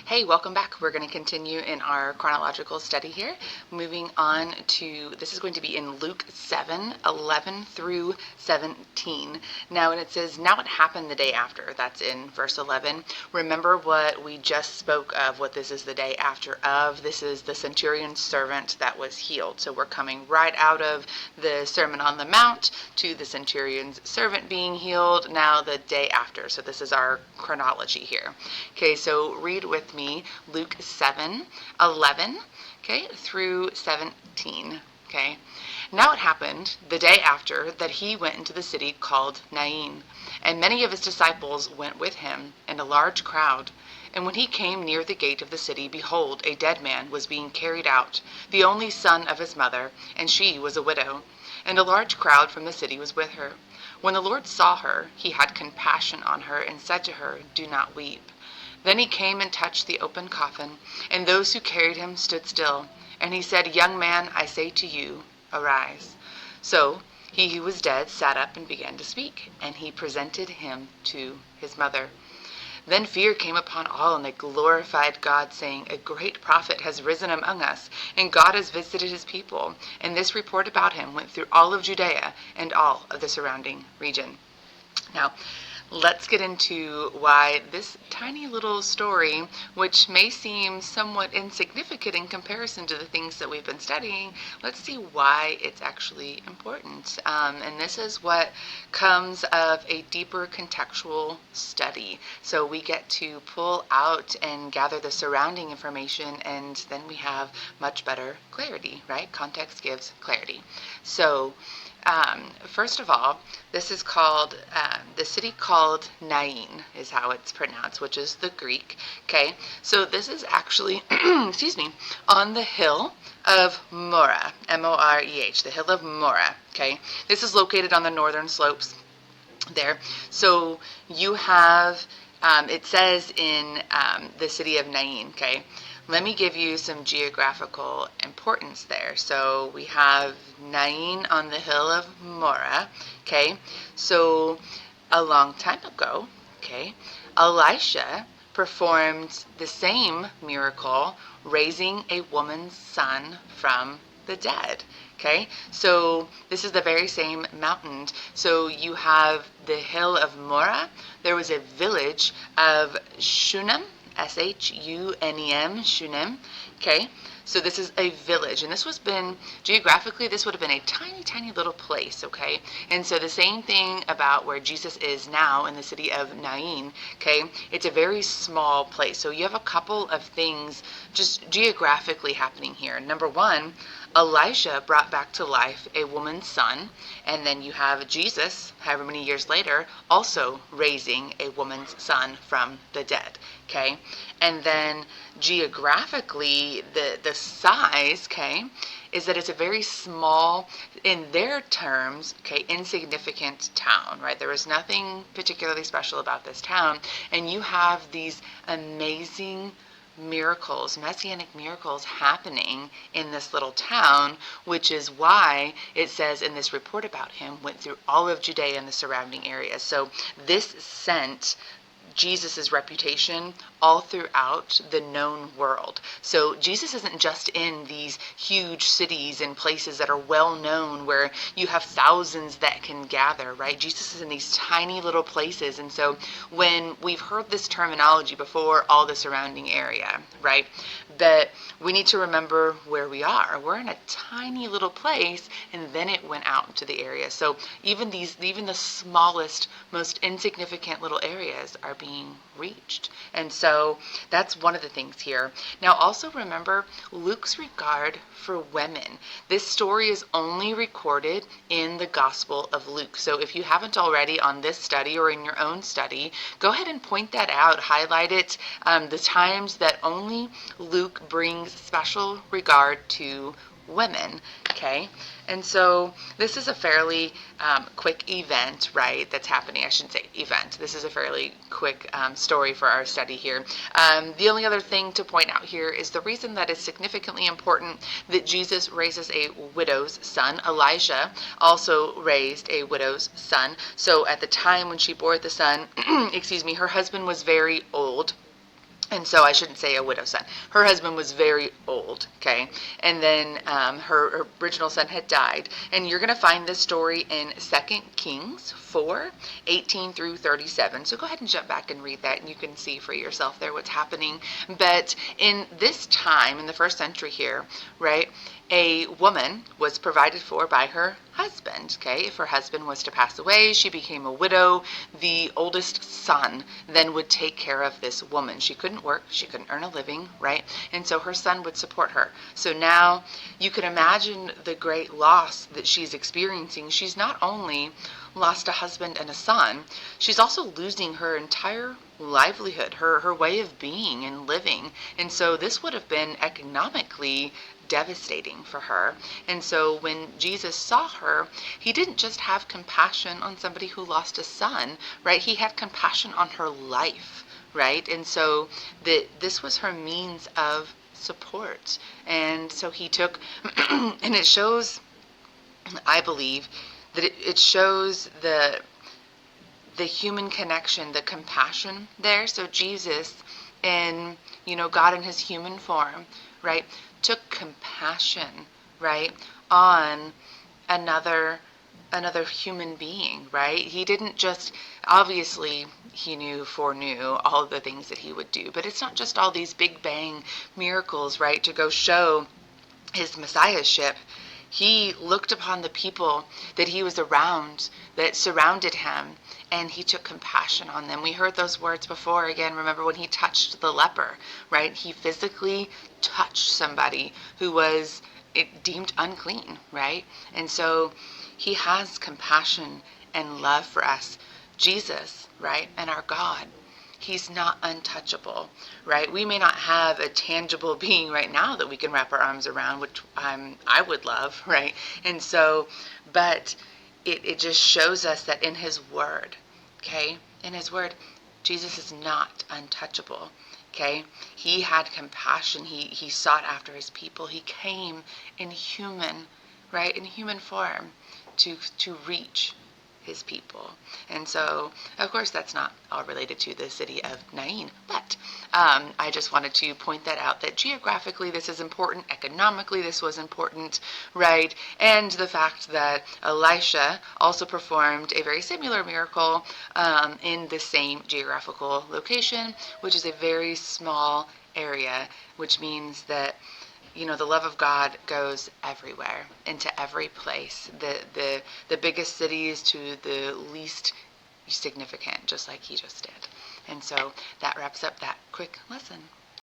Hey, welcome back. We're going to continue in our chronological study here. Moving on to, this is going to be in Luke 7:11 through 17. Now, and it says, now it happened the day after. That's in verse 11. Remember what we just spoke of, what this is the day after of. This is the centurion's servant that was healed. So we're coming right out of the Sermon on the Mount to the centurion's servant being healed now the day after. So this is our chronology here. Okay, so read with me Luke 7:11, okay, through 17. Okay. Now it happened the day after that he went into the city called Nain, and many of his disciples went with him, and a large crowd. And when he came near the gate of the city, behold, a dead man was being carried out, the only son of his mother, and she was a widow. And a large crowd from the city was with her. When the Lord saw her, he had compassion on her, and said to her, do not weep. Then he came and touched the open coffin, and those who carried him stood still. And he said, young man, I say to you, arise. So he who was dead sat up and began to speak, and he presented him to his mother. Then fear came upon all, and they glorified God, saying, a great prophet has risen among us, and God has visited his people. And this report about him went through all of Judea and all of the surrounding region. Now, let's get into why this tiny little story, which may seem somewhat insignificant in comparison to the things that we've been studying, let's see why it's actually important. And this is what comes of a deeper contextual study. So we get to pull out and gather the surrounding information, and then we have much better clarity, right? Context gives clarity. So first of all, this is called, the city called Nain is how it's pronounced, which is the Greek, okay? So this is actually, excuse me, on the hill of Moreh, M-O-R-E-H, the hill of Moreh, okay? This is located on the northern slopes there. So you have, it says in the city of Nain, okay? Let me give you some geographical importance there. So we have Nain on the hill of Moreh, okay? So a long time ago, okay, Elisha performed the same miracle, raising a woman's son from the dead. Okay, so this is the very same mountain. So you have the hill of Moreh. There was a village of Shunem, S-H-U-N-E-M, Shunem, okay? So this is a village, and this was been, geographically, this would have been a tiny, tiny little place, okay? And so the same thing about where Jesus is now in the city of Nain, okay? It's a very small place. So you have a couple of things just geographically happening here. Number one, Elisha brought back to life a woman's son, and then you have Jesus, however many years later, also raising a woman's son from the dead, okay? And then geographically, the size, okay, is that it's a very small, in their terms, okay, insignificant town, right? There was nothing particularly special about this town, and you have these amazing miracles, messianic miracles happening in this little town, which is why it says in this report about him went through all of Judea and the surrounding areas. So this sent Jesus's reputation all throughout the known world. So Jesus isn't just in these huge cities and places that are well known where you have thousands that can gather, right? Jesus is in these tiny little places. And so when we've heard this terminology before, all the surrounding area, right? But we need to remember where we are. We're in a tiny little place, and then it went out into the area. So even the smallest, most insignificant little areas are being reached. And so that's one of the things here. Now also remember Luke's regard for women. This story is only recorded in the Gospel of Luke. So if you haven't already on this study or in your own study, go ahead and point that out, highlight it, the times that only Luke brings special regard to women, okay? And so this is a fairly quick event, right, that's happening. I shouldn't say event. This is a fairly quick story for our study here. The only other thing to point out here is the reason that it's significantly important that Jesus raises a widow's son. Elisha also raised a widow's son. So at the time when she bore the son, excuse me, her husband was very old. And so I shouldn't say a widow's son. Her husband was very old, okay? And then her original son had died. And you're going to find this story in 2 Kings 4:18 through 37. So go ahead and jump back and read that, and you can see for yourself there what's happening. But in this time, in the first century here, right, a woman was provided for by her husband, okay? If her husband was to pass away, she became a widow. The oldest son then would take care of this woman. She couldn't work, she couldn't earn a living, right? And so her son would support her. So now you can imagine the great loss that she's experiencing. She's not only lost a husband and a son, she's also losing her entire livelihood, her way of being and living. And so this would have been economically devastating for her. And so when Jesus saw her, he didn't just have compassion on somebody who lost a son, right? He had compassion on her life, right? And so this was her means of support. And so he took, and it shows, I believe, that it shows the human connection, the compassion there. So Jesus, in, God in his human form, right, took compassion, right, on another human being, right? He didn't just, obviously he foreknew all the things that he would do, but it's not just all these big bang miracles, right, to go show his messiahship. He looked upon the people that he was around, that surrounded him, and he took compassion on them. We heard those words before. Again, remember when he touched the leper, right? He physically touched somebody who was deemed unclean, right? And so he has compassion and love for us. Jesus, right, and our God, he's not untouchable, right? We may not have a tangible being right now that we can wrap our arms around, which I would love, right? And so, but it just shows us that in his word, okay, in his word, Jesus is not untouchable, okay? He had compassion. He sought after his people. He came in human, right, in human form to reach his people. And so, of course, that's not all related to the city of Nain, but I just wanted to point that out, that geographically this is important, economically this was important, right? And the fact that Elisha also performed a very similar miracle in the same geographical location, which is a very small area, which means that the love of God goes everywhere, into every place, the biggest cities to the least significant, just like he just did. And so that wraps up that quick lesson.